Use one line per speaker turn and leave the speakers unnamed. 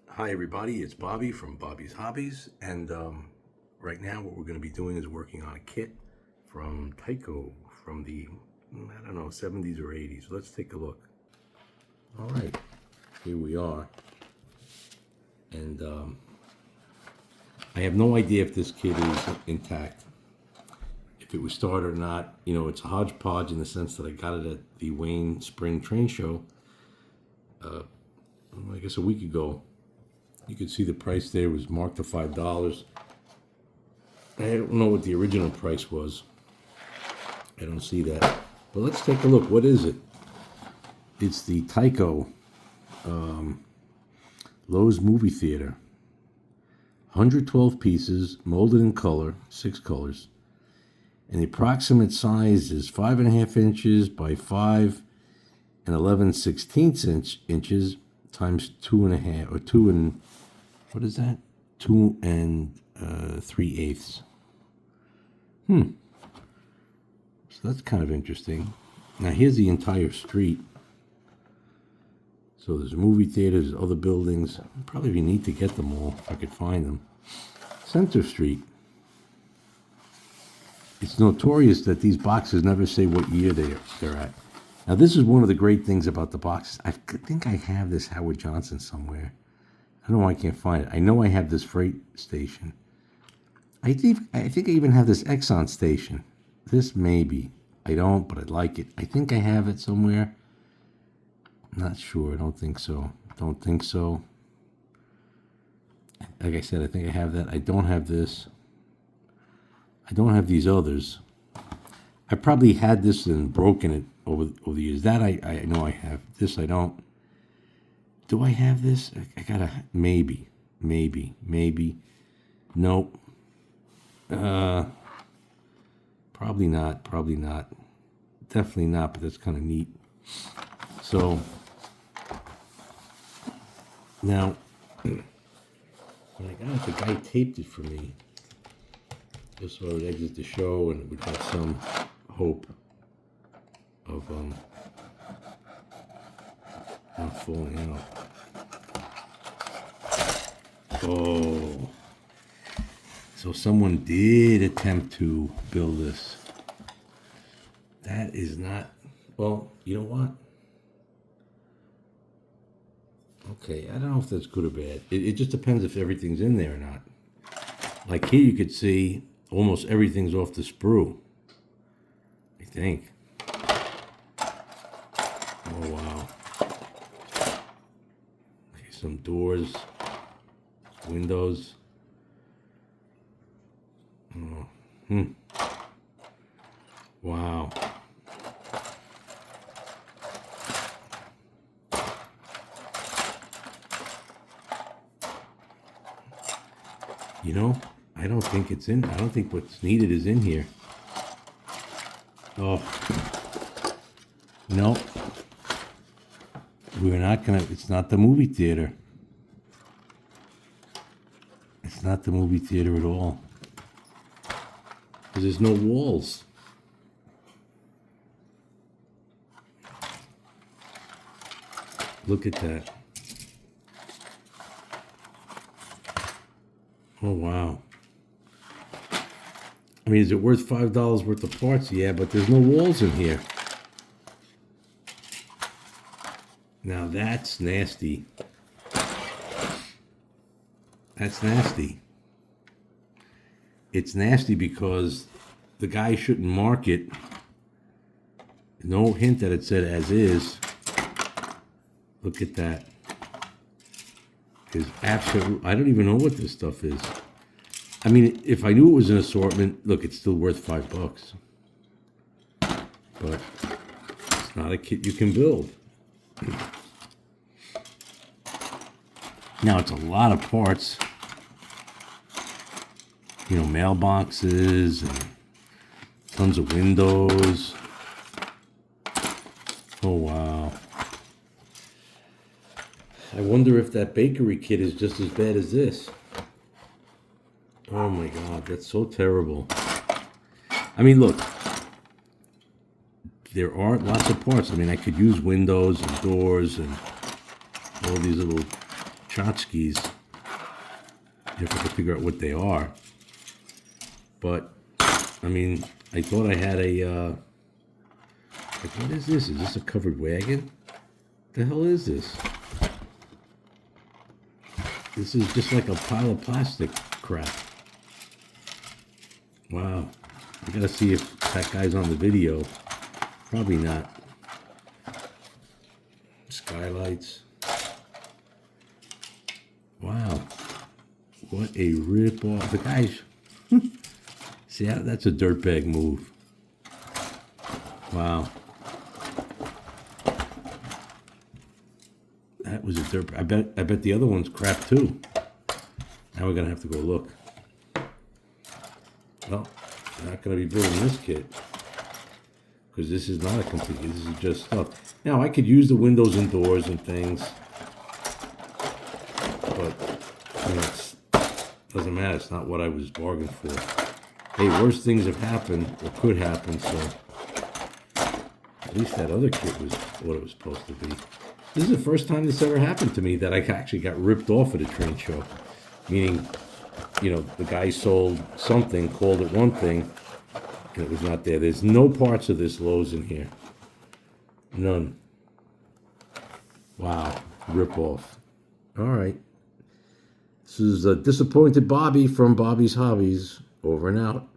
Hi, everybody. It's Bobby from Bobby's Hobbies. And right now, what we're going to be doing is working on a kit from Tyco from the, I don't know, 70s or 80s. Let's take a look. All right. Here we are. And I have no idea if this kit is intact, if it was started or not. You know, it's a hodgepodge in the sense that I got it at the Wayne Spring Train Show, I guess a week ago. You can see the price there was marked to $5. I don't know what the original price was. I don't see that. But let's take a look. What is it? It's the Tyco Lowe's Movie Theater. 112 pieces, molded in color, 6 colors. And the approximate size is 5.5 inches by 5 and 11/16 inches times 2.5, or 2 and, what is that? 2 and 3/8. So that's kind of interesting. Now here's the entire street. So there's movie theaters, other buildings. Probably be neat to get them all if I could find them. Center Street. It's notorious that these boxes never say what year they're at. Now this is one of the great things about the boxes. I think I have this Howard Johnson somewhere. I don't know why I can't find it. I know I have this freight station. I think I even have this Exxon station. This maybe. I don't, but I'd like it. I think I have it somewhere. Not sure. I don't think so. Don't think so. Like I said, I think I have that. I don't have this. I don't have these others. I probably had this and broken it over the years. That I know I have. This I don't. Do I have this? I gotta, maybe. Nope. Probably not. Definitely not, but that's kind of neat. So, now, when I got it, the guy taped it for me, just so I would exit the show and we got some hope of not falling out. Oh, so someone did attempt to build this. That is not, well, you know what? Okay, I don't know if that's good or bad. It just depends if everything's in there or not. Like here you could see almost everything's off the sprue, I think. Oh, wow. Okay, some doors, windows. Oh, wow. You know, I don't think it's in. I don't think what's needed is in here. Oh, no. We're not gonna, it's not the movie theater. It's not the movie theater at all. Because there's no walls. Look at that. Oh, wow. I mean, is it worth $5 worth of parts? Yeah, but there's no walls in here. Now that's nasty. That's nasty. It's nasty because the guy shouldn't mark it. No hint that it said as is. Look at that. Is absolutely, I don't even know what this stuff is. I mean, if I knew it was an assortment, look, it's still worth $5. But it's not a kit you can build. Now it's a lot of parts. You know, mailboxes and tons of windows. Oh, wow. I wonder if that bakery kit is just as bad as this. Oh my God, that's so terrible. I mean, look, there are lots of parts. I mean, I could use windows and doors and all these little tchotchkes. If I could figure out what they are. But, I mean, I thought I had a, like, what is this? Is this a covered wagon? What the hell is this? This is just like a pile of plastic crap. Wow. I gotta see if that guy's on the video. Probably not. Skylights. Wow. What a rip-off. The guys... See, that's a dirtbag move. Wow. That was a dirt... I bet the other one's crap, too. Now we're gonna have to go look. Well, I'm not gonna be building this kit. Because this is not a complete... This is just stuff. Now, I could use the windows and doors and things. But, you know, it doesn't matter. It's not what I was bargained for. Hey, worse things have happened, or could happen, so... At least that other kit was what it was supposed to be. This is the first time this ever happened to me, that I actually got ripped off at a train show. Meaning, you know, the guy sold something, called it one thing, and it was not there. There's no parts of this Lowe's in here. None. Wow. Rip off. All right. This is Disappointed Bobby from Bobby's Hobbies. Over and out.